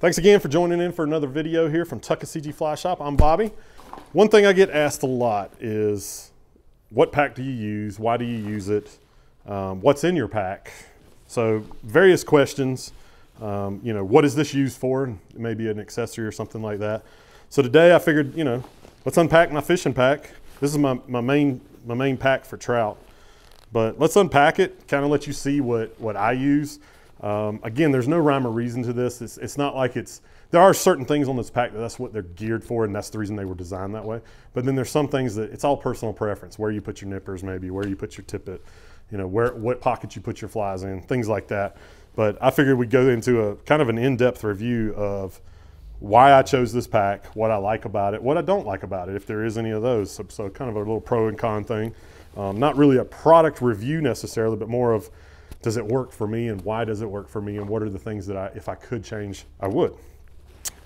Thanks again for joining in for another video here from Tuckasegee Fly Shop. I'm Bobby. One thing I get asked a lot is, what pack do you use? Why do you use it? What's in your pack? So various questions. What is this used for? Maybe an accessory or something like that. So today I figured, let's unpack my fishing pack. This is my main pack for trout. But let's unpack it, kind of let you see what I use. Again, there's no rhyme or reason to this. It's not like there are certain things on this pack that's what they're geared for, and that's the reason they were designed that way. But then there's some things that it's all personal preference, where you put your nippers, maybe where you put your tippet, what pocket you put your flies in, things like that. But I figured we'd go into a kind of an in-depth review of why I chose this pack, what I like about it, what I don't like about it, if there is any of those. So kind of a little pro and con thing. Not really a product review necessarily, but more of, does it work for me, and why does it work for me, and what are the things that if I could change, I would.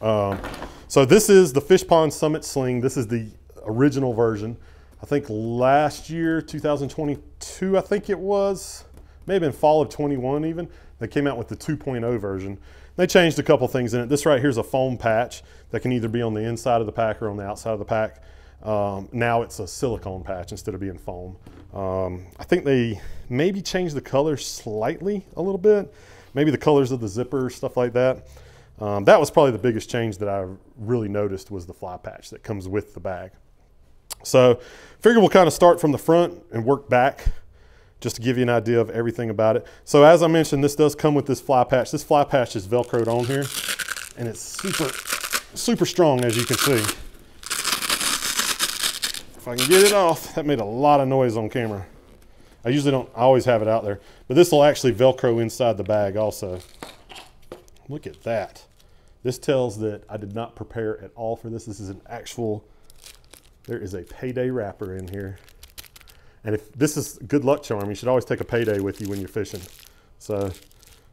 So this is the Fishpond Summit Sling. This is the original version. I think last year, 2022, I think it was, maybe in fall of 21 even, they came out with the 2.0 version. They changed a couple things in it. This right here is a foam patch that can either be on the inside of the pack or on the outside of the pack. Now it's a silicone patch instead of being foam. I think they maybe changed the color slightly a little bit. Maybe the colors of the zipper, stuff like that. That was probably the biggest change that I really noticed, was the fly patch that comes with the bag. So figure we'll kind of start from the front and work back just to give you an idea of everything about it. So as I mentioned, this does come with this fly patch. This fly patch is Velcroed on here, and it's super strong, as you can see. If I can get it off, that made a lot of noise on camera. I always have it out there, but this will actually Velcro inside the bag also. Look at that. This tells that I did not prepare at all for this. This is an actual, there is a payday wrapper in here. And if this is a good luck charm, you should always take a payday with you when you're fishing. So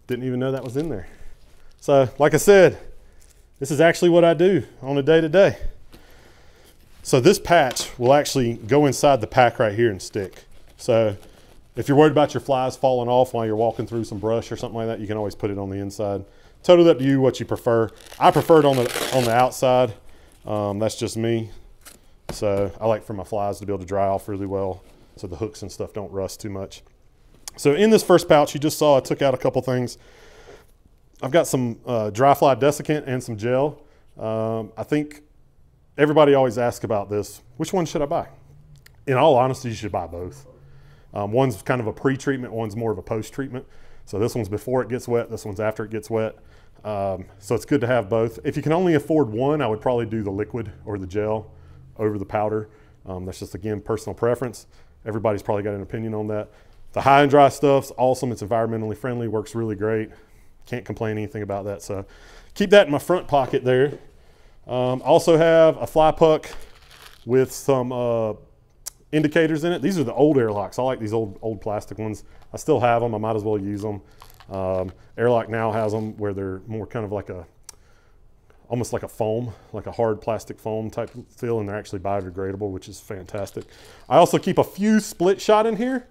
didn't even know that was in there. So like I said, this is actually what I do on a day-to-day. So this patch will actually go inside the pack right here and stick. So if you're worried about your flies falling off while you're walking through some brush or something like that, you can always put it on the inside. Totally up to you what you prefer. I prefer it on the outside. That's just me. So I like for my flies to be able to dry off really well, so the hooks and stuff don't rust too much. So in this first pouch, you just saw I took out a couple things. I've got some dry fly desiccant and some gel. I think everybody always asks about this. Which one should I buy? In all honesty, you should buy both. One's kind of a pre-treatment, one's more of a post-treatment. So this one's before it gets wet, this one's after it gets wet. So it's good to have both. If you can only afford one, I would probably do the liquid or the gel over the powder. That's just, again, personal preference. Everybody's probably got an opinion on that. The high and dry stuff's awesome. It's environmentally friendly, works really great. Can't complain anything about that. So keep that in my front pocket there. Also have a fly puck with some indicators in it. These are the old airlocks. I like these old plastic ones. I still have them. I might as well use them. Airlock now has them where they're more kind of like almost like a foam, like a hard plastic foam type feel, and they're actually biodegradable, which is fantastic. I also keep a few split shot in here.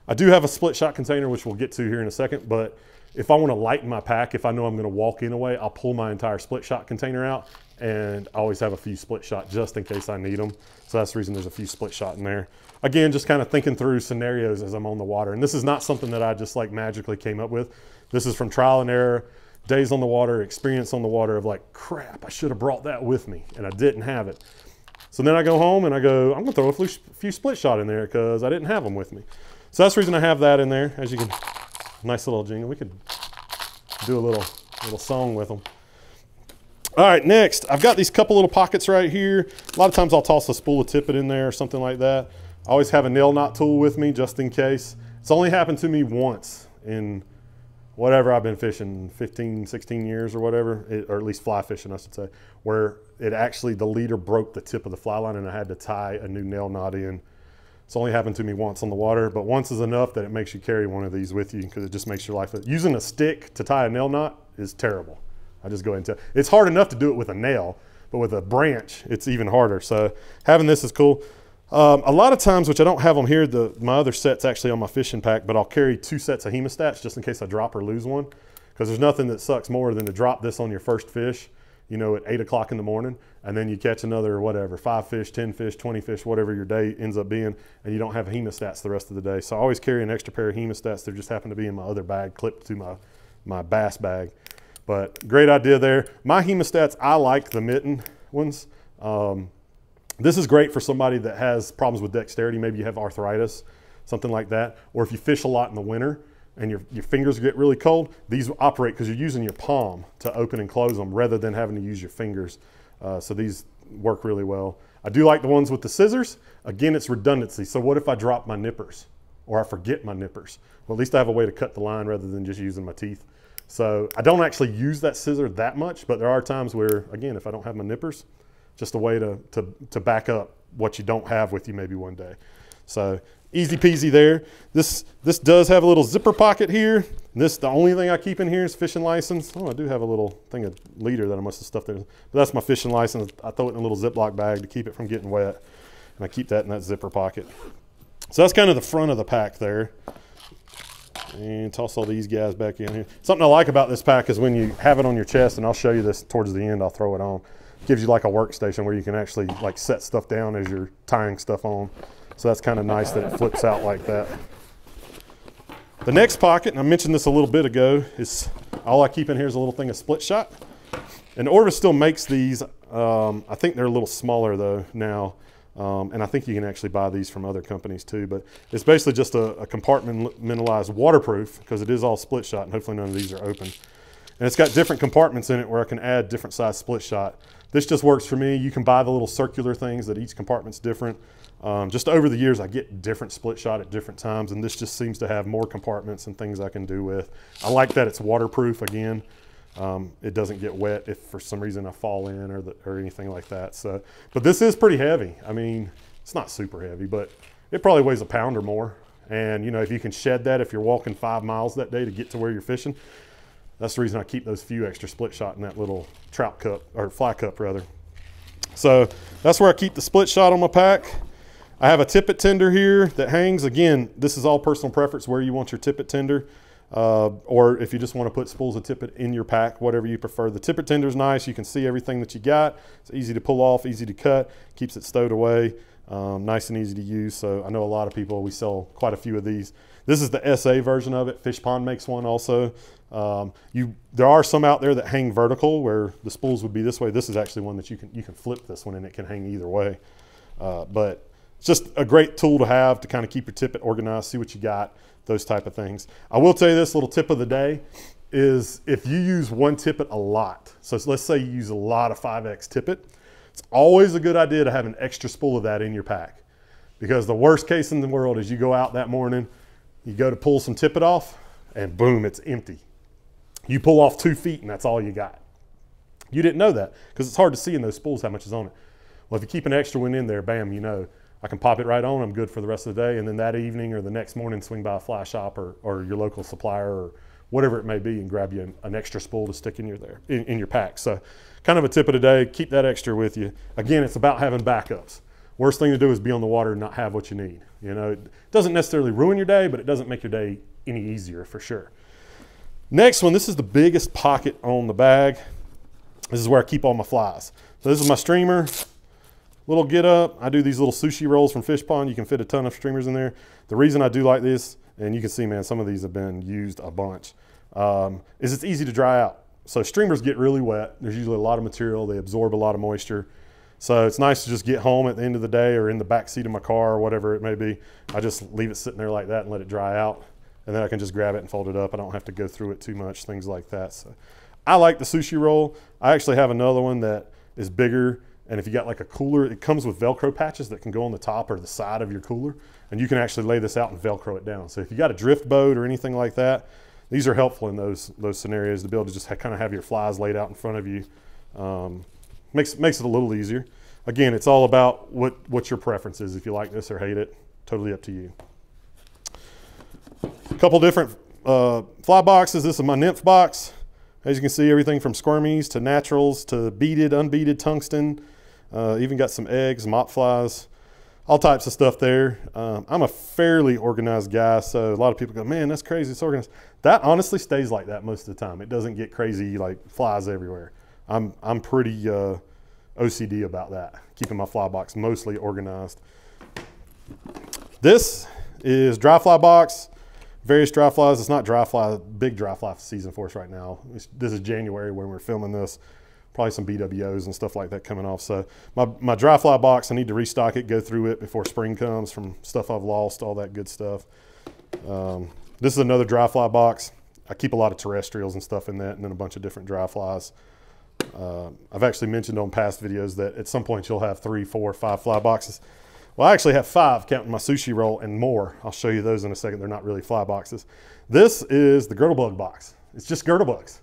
I do have a split shot container, which we'll get to here in a second, but if I want to lighten my pack, if I know I'm going to walk in a way, I'll pull my entire split shot container out, and I always have a few split shot just in case I need them. So that's the reason there's a few split shot in there. Again, just kind of thinking through scenarios as I'm on the water. And this is not something that I just like magically came up with. This is from trial and error, days on the water, experience on the water of like, crap, I should have brought that with me, and I didn't have it. So then I go home and I go, I'm gonna throw a few split shot in there because I didn't have them with me. So that's the reason I have that in there. As you can, nice little jingle. We could do a little song with them. All right, next, I've got these couple little pockets right here. A lot of times I'll toss a spool of tippet in there or something like that. I always have a nail knot tool with me just in case. It's only happened to me once in whatever I've been fishing, 15, 16 years or whatever, or at least fly fishing, I should say, where it actually, the leader broke the tip of the fly line and I had to tie a new nail knot in. It's only happened to me once on the water, but once is enough that it makes you carry one of these with you, because it just makes your life, using a stick to tie a nail knot is terrible. I just go ahead and tell. It's hard enough to do it with a nail, but with a branch, it's even harder. So having this is cool. A lot of times, which I don't have them here, my other set's actually on my fishing pack, but I'll carry 2 sets of hemostats just in case I drop or lose one. because there's nothing that sucks more than to drop this on your first fish, you know, at 8 o'clock in the morning, and then you catch another, whatever, 5 fish, 10 fish, 20 fish, whatever your day ends up being, and you don't have hemostats the rest of the day. So I always carry an extra pair of hemostats. They just happen to be in my other bag, clipped to my bass bag. But great idea there. My hemostats, I like the mitten ones. This is great for somebody that has problems with dexterity. Maybe you have arthritis, something like that. Or if you fish a lot in the winter and your fingers get really cold, these operate because you're using your palm to open and close them rather than having to use your fingers. So these work really well. I do like the ones with the scissors. Again, it's redundancy. So what if I drop my nippers or I forget my nippers? Well, at least I have a way to cut the line rather than just using my teeth. So I don't actually use that scissor that much, but there are times where, again, if I don't have my nippers, just a way to back up what you don't have with you maybe one day. So easy peasy there. This does have a little zipper pocket here. The only thing I keep in here is fishing license. Oh, I do have a little thing of leader that I must have stuffed there. But that's my fishing license. I throw it in a little Ziploc bag to keep it from getting wet. And I keep that in that zipper pocket. So that's kind of the front of the pack there. And toss all these guys back in here. Something I like about this pack is when you have it on your chest, and I'll show you this towards the end, I'll throw it on. Gives you like a workstation where you can actually like set stuff down as you're tying stuff on. So that's kind of nice that it flips out like that. The next pocket, and I mentioned this a little bit ago, is all I keep in here is a little thing of split shot. And Orvis still makes these. I think they're a little smaller though now. And I think you can actually buy these from other companies too, but it's basically just a compartmentalized waterproof, because it is all split shot, and hopefully none of these are open. And it's got different compartments in it where I can add different size split shot. This just works for me. You can buy the little circular things that each compartment's different. Just over the years, I get different split shot at different times, and this just seems to have more compartments and things I can do with. I like that it's waterproof again. It doesn't get wet if for some reason I fall in or anything like that. So, but this is pretty heavy. I mean, it's not super heavy, but it probably weighs a pound or more. And you know, if you can shed that, if you're walking 5 miles that day to get to where you're fishing, that's the reason I keep those few extra split shot in that little trout cup, or fly cup rather. So that's where I keep the split shot on my pack. I have a tippet tender here that hangs. Again, this is all personal preference where you want your tippet tender. Or if you just want to put spools of tippet in your pack, whatever you prefer. The tippet tender is nice. You can see everything that you got. It's easy to pull off, easy to cut, keeps it stowed away, nice and easy to use. So I know a lot of people, we sell quite a few of these. This is the SA version of it. Fish Pond makes one also. There are some out there that hang vertical where the spools would be this way. This is actually one that you can flip this one and it can hang either way. But it's just a great tool to have to kind of keep your tippet organized, see what you got, those type of things. I will tell you this little tip of the day is if you use one tippet a lot, so let's say you use a lot of 5X tippet, it's always a good idea to have an extra spool of that in your pack, because the worst case in the world is you go out that morning, you go to pull some tippet off, and boom, it's empty. You pull off 2 feet and that's all you got. You didn't know that because it's hard to see in those spools how much is on it. Well, if you keep an extra one in there, bam, you know, I can pop it right on, I'm good for the rest of the day, and then that evening or the next morning swing by a fly shop or your local supplier or whatever it may be and grab you an extra spool to stick in your pack. So kind of a tip of the day, keep that extra with you. Again, it's about having backups. Worst thing to do is be on the water and not have what you need. You know, it doesn't necessarily ruin your day, but it doesn't make your day any easier for sure. Next one, this is the biggest pocket on the bag. This is where I keep all my flies. So this is my streamer. Little get up. I do these little sushi rolls from Fish Pond. You can fit a ton of streamers in there. The reason I do like this, and you can see, man, some of these have been used a bunch, is it's easy to dry out. So streamers get really wet. There's usually a lot of material. They absorb a lot of moisture. So it's nice to just get home at the end of the day or in the back seat of my car or whatever it may be. I just leave it sitting there like that and let it dry out. And then I can just grab it and fold it up. I don't have to go through it too much, things like that. So I like the sushi roll. I actually have another one that is bigger. And if you got like a cooler, it comes with Velcro patches that can go on the top or the side of your cooler. And you can actually lay this out and Velcro it down. So if you got a drift boat or anything like that, these are helpful in those scenarios to be able to just kind of have your flies laid out in front of you. Makes it a little easier. Again, it's all about what your preference is. If you like this or hate it, totally up to you. A couple different fly boxes. This is my nymph box. As you can see, everything from squirmies to naturals to beaded, unbeaded, tungsten. Even got some eggs, mop flies. all types of stuff there. I'm a fairly organized guy, so a lot of people go, man, that's crazy, it's organized. That honestly stays like that most of the time. It doesn't get crazy, like flies everywhere. I'm pretty OCD about that, keeping my fly box mostly organized. This is dry fly box, various dry flies. It's not dry fly, big dry fly season for us right now. This is January when we're filming this. Probably some BWOs and stuff like that coming off. So my dry fly box, I need to restock it, go through it before spring comes from stuff I've lost, all that good stuff. This is another dry fly box. I keep a lot of terrestrials and stuff in that, and then a bunch of different dry flies. I've actually mentioned on past videos that at some point you'll have 3, 4, 5 fly boxes. Well, I actually have 5 counting my sushi roll and more. I'll show you those in a second. They're not really fly boxes. This is the girdle bug box. It's just girdle bugs.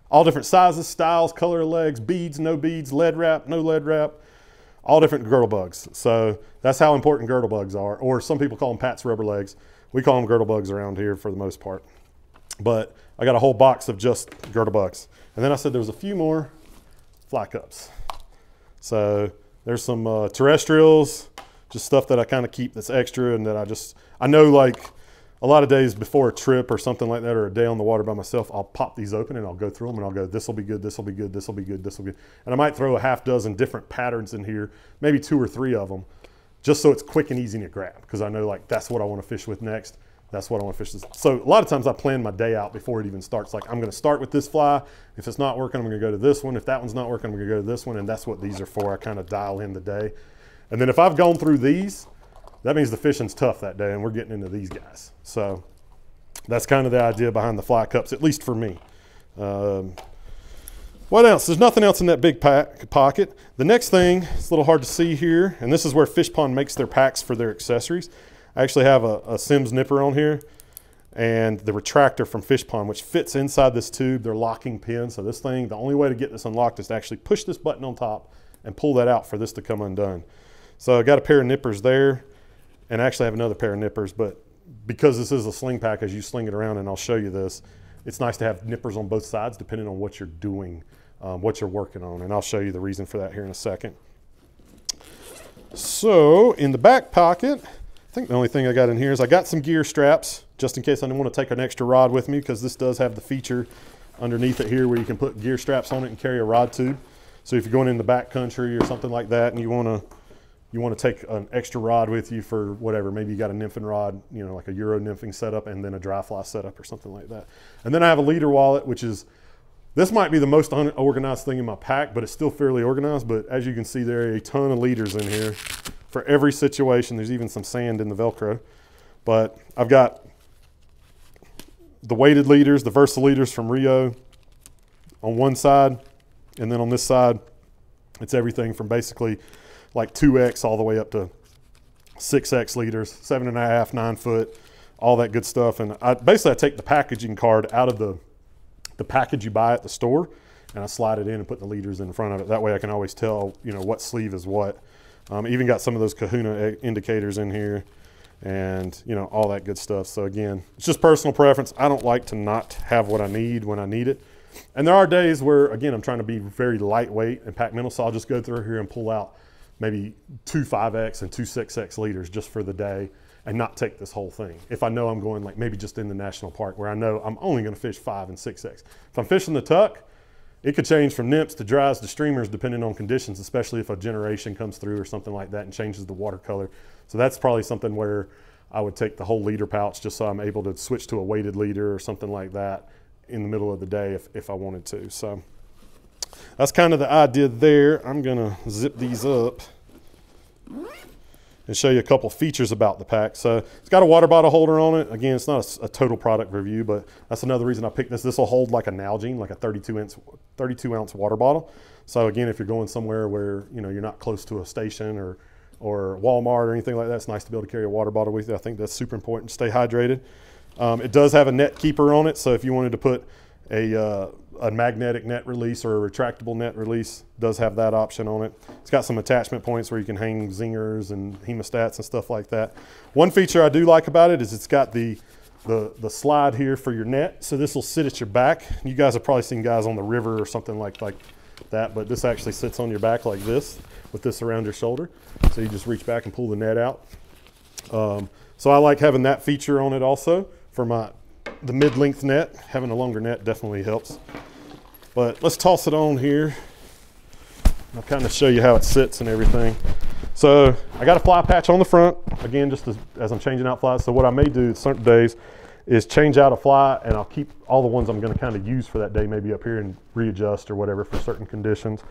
All different sizes, styles, color of legs, beads, no beads, lead wrap, no lead wrap, all different girdle bugs. So that's how important girdle bugs are, or some people call them Pat's rubber legs. We call them girdle bugs around here for the most part. But I got a whole box of just girdle bugs. And then I said there was a few more fly cups. So there's some terrestrials, just stuff that I kind of keep that's extra, and that I know, like a lot of days before a trip or something like that, or a day on the water by myself, I'll pop these open and I'll go through them and I'll go, this will be good, this will be good, this will be good, this will be good. And I might throw a half dozen different patterns in here, maybe 2 or 3 of them, just so it's quick and easy to grab, because I know like that's what I want to fish with next. That's what I want to fish this. So a lot of times I plan my day out before it even starts. Like, I'm going to start with this fly. If it's not working, I'm going to go to this one. If that one's not working, I'm going to go to this one. And that's what these are for. I kind of dial in the day. And then if I've gone through these, that means the fishing's tough that day and we're getting into these guys. So that's kind of the idea behind the fly cups, at least for me. What else? There's nothing else in that big pocket. The next thing, it's a little hard to see here, and this is where Fish Pond makes their packs for their accessories. I actually have a Simms nipper on here and the retractor from Fish Pond, which fits inside this tube, their locking pin. So this thing, the only way to get this unlocked is to actually push this button on top and pull that out for this to come undone. So I got a pair of nippers there, and I actually have another pair of nippers, but because this is a sling pack, as you sling it around, and I'll show you this, it's nice to have nippers on both sides depending on what you're doing, what you're working on, and I'll show you the reason for that here in a second. So in the back pocket, I think the only thing I got in here is I got some gear straps, just in case I didn't want to take an extra rod with me, because this does have the feature underneath it here where you can put gear straps on it and carry a rod tube. So if you're going in the back country or something like that and you want to take an extra rod with you for whatever, maybe you got a nymphing rod, you know, like a Euro nymphing setup and then a dry fly setup or something like that. And then I have a leader wallet, which is, this might be the most unorganized thing in my pack, but it's still fairly organized. But as you can see, there are a ton of leaders in here for every situation. There's even some sand in the Velcro. But I've got the weighted leaders, the Versa leaders from Rio on one side. And then on this side, it's everything from basically like 2X all the way up to 6X leaders, 7.5, 9 foot, all that good stuff. And I take the packaging card out of the package you buy at the store, and I slide it in and put the leaders in front of it. That way I can always tell, you know, what sleeve is what. Even got some of those Kahuna indicators in here, and you know, all that good stuff. So again, it's just personal preference. I don't like to not have what I need when I need it. And there are days where, again, I'm trying to be very lightweight and pack mental, so I'll just go through here and pull out maybe 2 5X and 2 6X leaders just for the day and not take this whole thing. If I know I'm going like maybe just in the national park where I know I'm only gonna fish 5 and 6X. If I'm fishing the tuck, it could change from nymphs to dries to streamers depending on conditions, especially if a generation comes through or something like that and changes the water color. So that's probably something where I would take the whole leader pouch just so I'm able to switch to a weighted leader or something like that in the middle of the day if I wanted to. So that's kind of the idea there. I'm gonna zip these up and show you a couple features about the pack. So it's got a water bottle holder on it. Again, it's not a total product review, but that's another reason I picked this. This will hold like a Nalgene, like a 32 ounce water bottle. So again, if you're going somewhere where, you know, you're not close to a station or Walmart or anything like that, it's nice to be able to carry a water bottle with you. I think that's super important to stay hydrated. It does have a net keeper on it, so if you wanted to put a magnetic net release or a retractable net release, does have that option on it. It's got some attachment points where you can hang zingers and hemostats and stuff like that. One feature I do like about it is it's got the slide here for your net, so this will sit at your back. You guys have probably seen guys on the river or something like that, but this actually sits on your back like this with this around your shoulder. So you just reach back and pull the net out. So I like having that feature on it also for the mid-length net. Having a longer net definitely helps. But let's toss it on here. I'll kind of show you how it sits and everything. So I got a fly patch on the front, again, just as I'm changing out flies. So what I may do certain days is change out a fly, and I'll keep all the ones I'm gonna kind of use for that day, maybe up here, and readjust or whatever for certain conditions.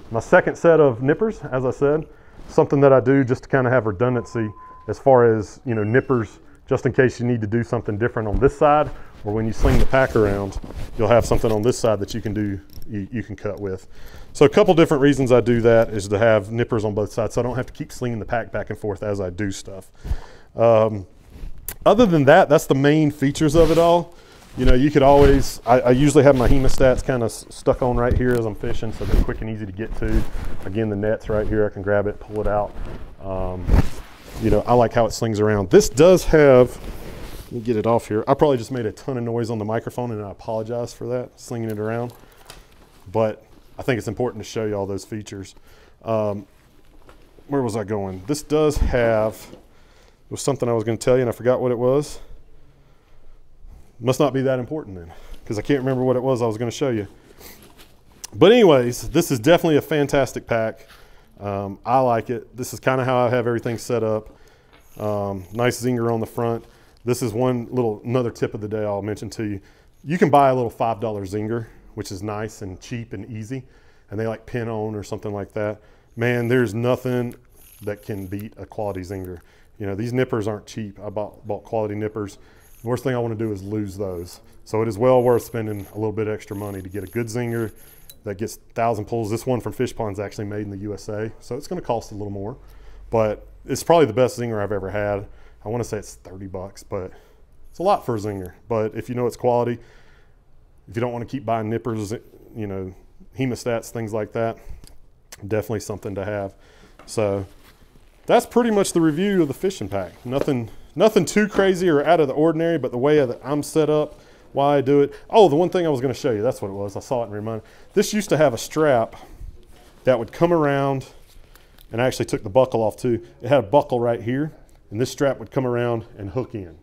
My second set of nippers, as I said, something that I do just to kind of have redundancy as far as, you know, nippers, just in case you need to do something different on this side, or when you sling the pack around, you'll have something on this side that you can do, you can cut with. So a couple different reasons I do that is to have nippers on both sides, so I don't have to keep slinging the pack back and forth as I do stuff. Other than that, that's the main features of it all. You know, you could always, I usually have my hemostats kind of stuck on right here as I'm fishing, so they're quick and easy to get to. Again, the net's right here, I can grab it, pull it out. You know, I like how it slings around. This does have, let me get it off here. I probably just made a ton of noise on the microphone, and I apologize for that, slinging it around. But I think it's important to show you all those features. Where was I going? This does have, it was something I was going to tell you and I forgot what it was. Must not be that important then, because I can't remember what it was I was going to show you. But anyways, this is definitely a fantastic pack. I like it. This is kind of how I have everything set up. Nice zinger on the front. This is another tip of the day I'll mention to you. You can buy a little $5 zinger, which is nice and cheap and easy, and they like pin on or something like that. Man, there's nothing that can beat a quality zinger. You know, these nippers aren't cheap. I bought quality nippers. The worst thing I want to do is lose those. So it is well worth spending a little bit extra money to get a good zinger that gets 1,000 pulls. This one from Fish Pond is actually made in the USA, so it's going to cost a little more, but it's probably the best zinger I've ever had. I want to say it's 30 bucks, but it's a lot for a zinger. But if you know it's quality, if you don't want to keep buying nippers, you know, hemostats, things like that, definitely something to have. So that's pretty much the review of the fishing pack. Nothing too crazy or out of the ordinary, but the way that I'm set up, why I do it. Oh, the one thing I was going to show you, that's what it was. I saw it and reminded. This used to have a strap that would come around, and I actually took the buckle off too. It had a buckle right here, and this strap would come around and hook in.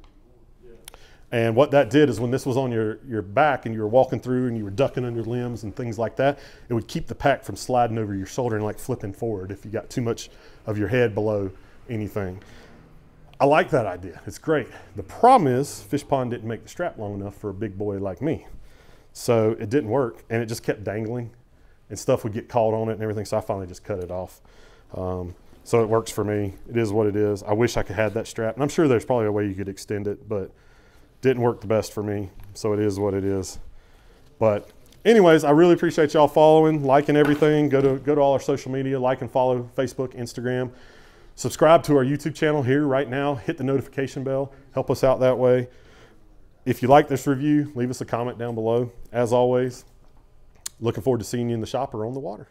And what that did is when this was on your back and you were walking through and you were ducking under limbs and things like that, it would keep the pack from sliding over your shoulder and like flipping forward if you got too much of your head below anything. I like that idea. It's great. The problem is Fish Pond didn't make the strap long enough for a big boy like me. So it didn't work, and it just kept dangling and stuff would get caught on it and everything. So I finally just cut it off. So it works for me. It is what it is. I wish I could have that strap, and I'm sure there's probably a way you could extend it, but didn't work the best for me. So it is what it is. But anyways, I really appreciate y'all following, liking everything. Go to all our social media, like and follow Facebook, Instagram. Subscribe to our YouTube channel here right now. Hit the notification bell. Help us out that way. If you like this review, leave us a comment down below. As always, looking forward to seeing you in the shop or on the water.